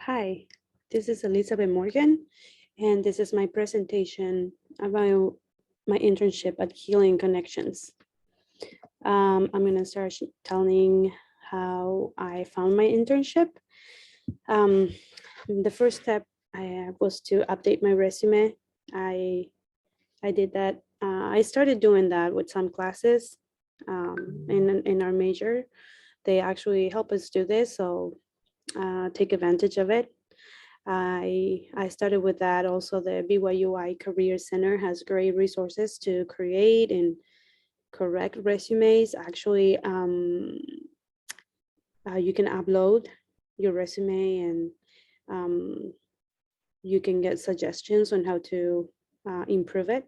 Hi, this is Elizabeth Morgan, and this is my presentation about my internship at Healing Connections. I'm going to start telling how I found my internship. Um, the first step was to update my resume. I I did that. I started doing that with some classes in our major. They actually help us do this, so take advantage of it. I started with that. Also, the BYUI Career Center has great resources to create and correct resumes. Actually, you can upload your resume and um, you can get suggestions on how to improve it.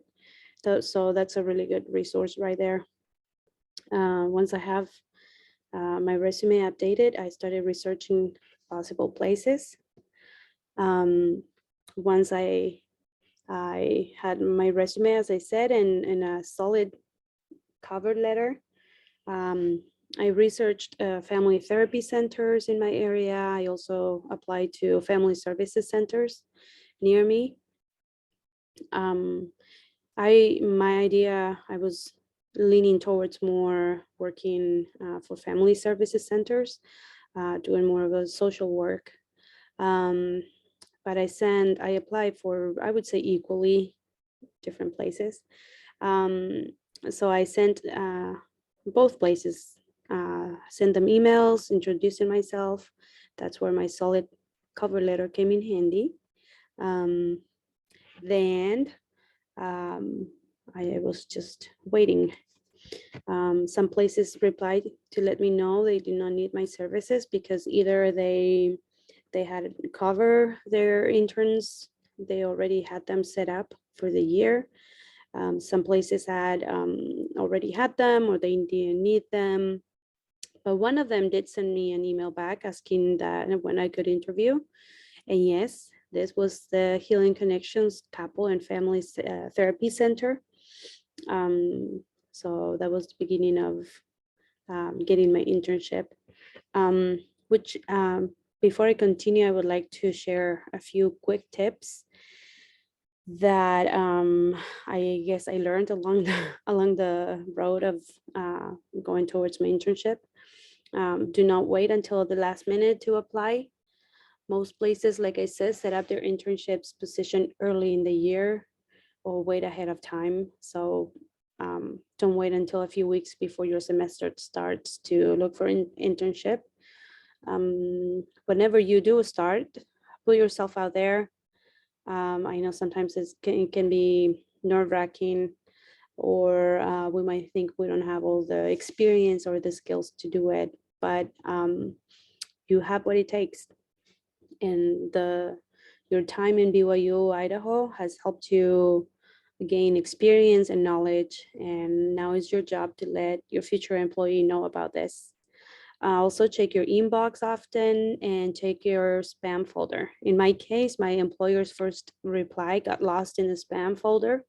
So that's a really good resource right there. Once I have my resume updated, I started researching possible places. Um, once I had my resume, as I said, and a solid cover letter. Um, I researched family therapy centers in my area. I also applied to family services centers near me. My idea, I was leaning towards more working for family services centers, doing more of a social work. Um, but I applied for, I would say, equally different places. Um, so I sent both places, sent them emails introducing myself. That's where my solid cover letter came in handy. Um, then I was just waiting. Some places replied to let me know they do not need my services because either they had cover their interns, they already had them set up for the year. Some places had already had them or they didn't need them. But one of them did send me an email back asking that when I could interview. And yes, this was the Healing Connections Couple and Family Therapy Center. So that was the beginning of getting my internship, which before I continue, I would like to share a few quick tips that I guess I learned along the along the road of going towards my internship. Do not wait until the last minute to apply. Most places, like I said, set up their internships position early in the year or wait ahead of time. So don't wait until a few weeks before your semester starts to look for an internship. Whenever you do start, put yourself out there. I know sometimes it can be nerve-wracking, or we might think we don't have all the experience or the skills to do it, but you have what it takes. And your time in BYU, Idaho has helped you gain experience and knowledge, and now it's your job to let your future employee know about this. Also check your inbox often and check your spam folder. In my case, my employer's first reply got lost in the spam folder.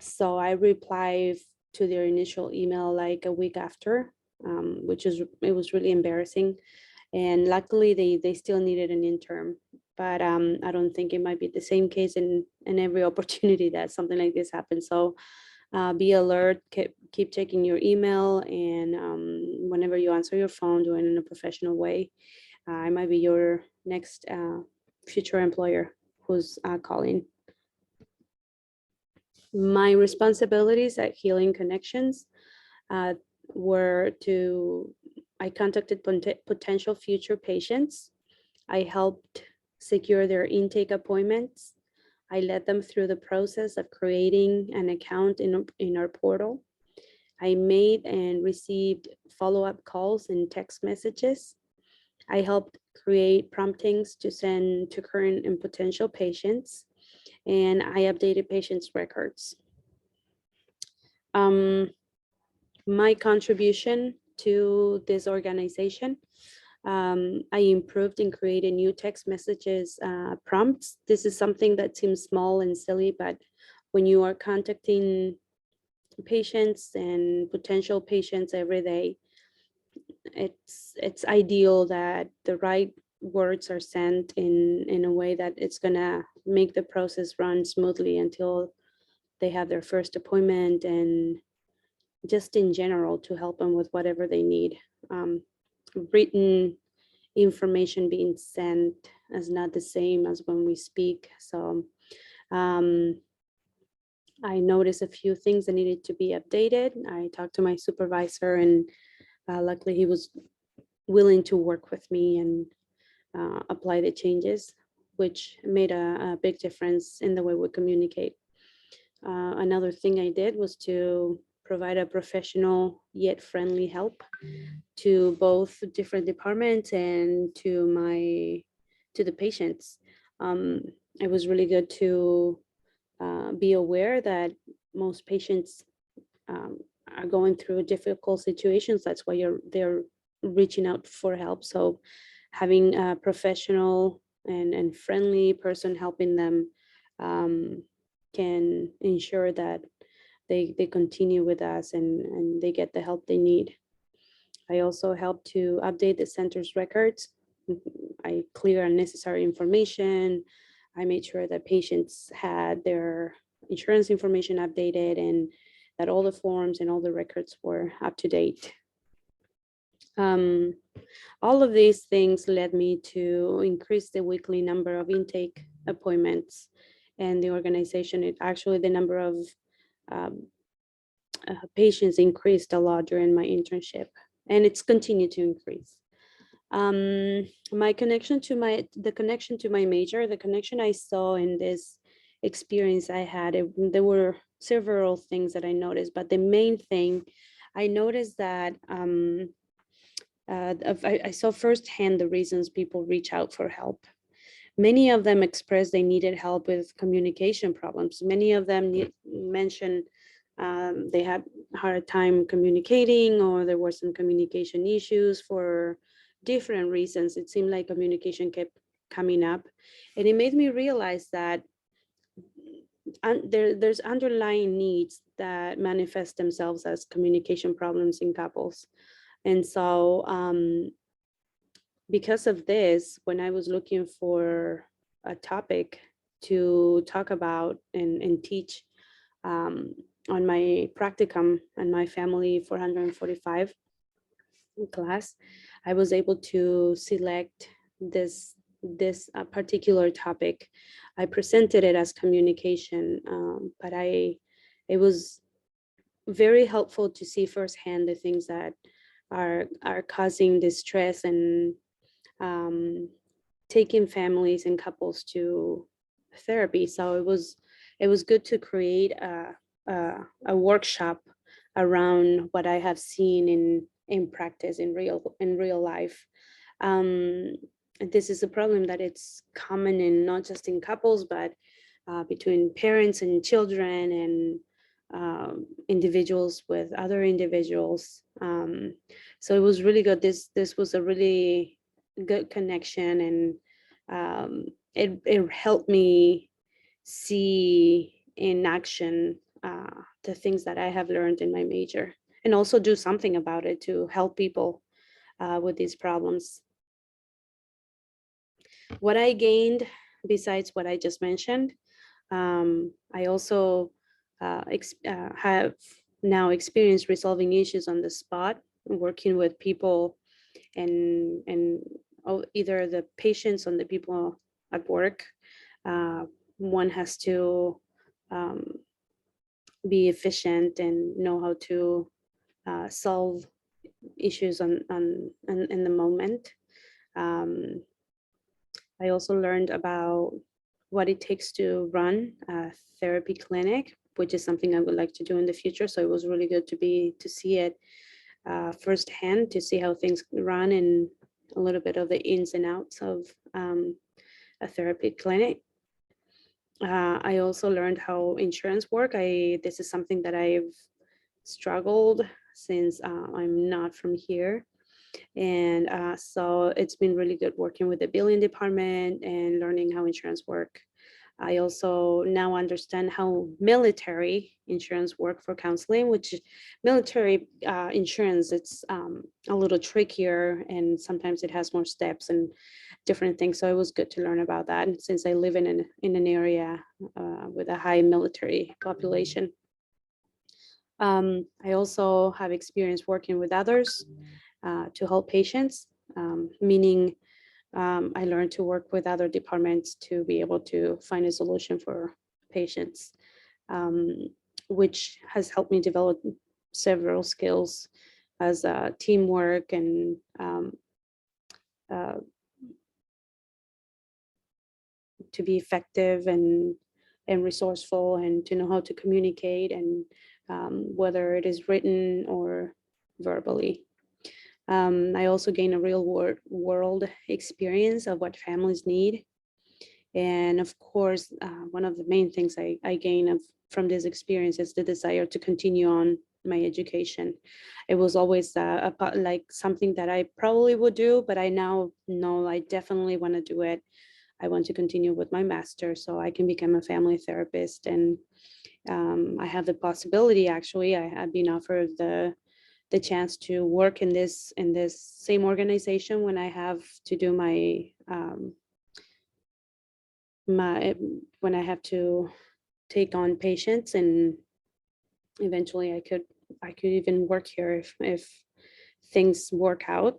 So I replied to their initial email like a week after, it was really embarrassing. And luckily they still needed an intern. But I don't think it might be the same case in every opportunity that something like this happens. So be alert, keep checking your email, and whenever you answer your phone, do it in a professional way. I might be your next future employer who's calling. My responsibilities at Healing Connections uh, were to, I contacted potential future patients. I helped secure their intake appointments. I led them through the process of creating an account in our portal. I made and received follow-up calls and text messages. I helped create promptings to send to current and potential patients, and I updated patients' records. Um, my contribution to this organization, I improved and created new text messages prompts. This is something that seems small and silly, but when you are contacting patients and potential patients every day, it's ideal that the right words are sent in a way that it's gonna make the process run smoothly until they have their first appointment, and just in general to help them with whatever they need. Um, Written information being sent is not the same as when we speak. So um, I noticed a few things that needed to be updated. I talked to my supervisor, and luckily he was willing to work with me and apply the changes, which made a big difference in the way we communicate. Another thing I did was to provide a professional yet friendly help to both different departments and to the patients. Um, it was really good to be aware that most patients um, are going through difficult situations. That's why they're reaching out for help. So having a professional and friendly person helping them can ensure that they continue with us and they get the help they need. I also help to update the center's records. I clear unnecessary information. I made sure that patients had their insurance information updated and that all the forms and all the records were up to date. Um, all of these things led me to increase the weekly number of intake appointments and the organization. It actually, the number of um, patients increased a lot during my internship, and it's continued to increase. My connection to the connection to my major, the connection I saw in this experience I had, there were several things that I noticed, but the main thing I noticed that I saw firsthand the reasons people reach out for help. Many of them expressed they needed help with communication problems. Many of them mentioned they had a hard time communicating, or there were some communication issues for different reasons. It seemed like communication kept coming up. And it made me realize that there's underlying needs that manifest themselves as communication problems in couples. And so because of this, when I was looking for a topic to talk about and teach um, on my practicum and my family 445 class, I was able to select this particular topic. I presented it as communication, but it was very helpful to see firsthand the things that are causing distress and um, taking families and couples to therapy. So it was good to create a workshop around what I have seen in practice in real life. Um, this is a problem that it's common in not just in couples, but between parents and children and individuals with other individuals. So it was really good. This was a really good connection, and it helped me see in action the things that I have learned in my major, and also do something about it to help people with these problems. What I gained besides what I just mentioned, I also have now experienced resolving issues on the spot, working with people and either the patients or the people at work. Uh, One has to um, be efficient and know how to solve issues in the moment. Um, I also learned about what it takes to run a therapy clinic, which is something I would like to do in the future. So it was really good to see it firsthand, to see how things run and a little bit of the ins and outs of a therapy clinic. I also learned how insurance work. This is something that I've struggled since I'm not from here. And so it's been really good working with the billing department and learning how insurance work. I also now understand how military insurance work for counseling, which military insurance, it's a little trickier and sometimes it has more steps and different things. So it was good to learn about that. And since I live in an area with a high military population. I also have experience working with others to help patients, meaning I learned to work with other departments to be able to find a solution for patients, um, which has helped me develop several skills as teamwork and uh, to be effective and resourceful and to know how to communicate and whether it is written or verbally. I also gain a real world experience of what families need. And of course, one of the main things I gain from this experience is the desire to continue on my education. It was always like something that I probably would do, but I now know I definitely want to do it. I want to continue with my master so I can become a family therapist. And I have the possibility, actually, I have been offered the chance to work in this same organization when I have to do my when I have to take on patients, and eventually I could even work here if things work out.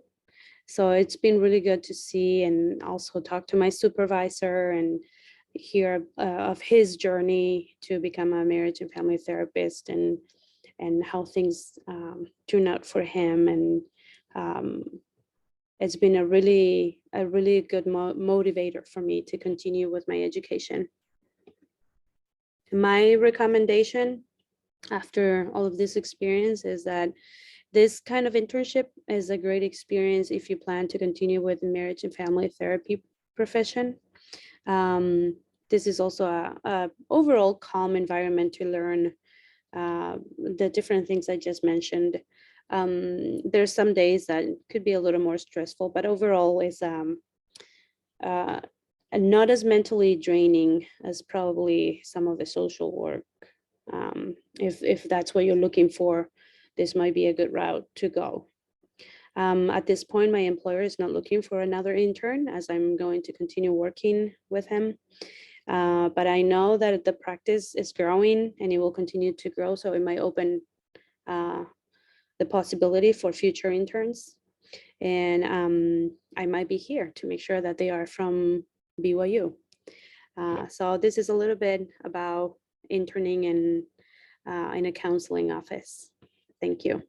So it's been really good to see and also talk to my supervisor and hear of his journey to become a marriage and family therapist, and how things turn out for him. And um, it's been a really good motivator for me to continue with my education. My recommendation after all of this experience is that this kind of internship is a great experience if you plan to continue with marriage and family therapy profession. Um, this is also a overall calm environment to learn the different things I just mentioned. There's some days that could be a little more stressful, but overall is uh, not as mentally draining as probably some of the social work. If that's what you're looking for, this might be a good route to go. At this point, my employer is not looking for another intern as I'm going to continue working with him. But I know that the practice is growing and it will continue to grow. So it might open the possibility for future interns. And I might be here to make sure that they are from BYU. So this is a little bit about interning in a counseling office. Thank you.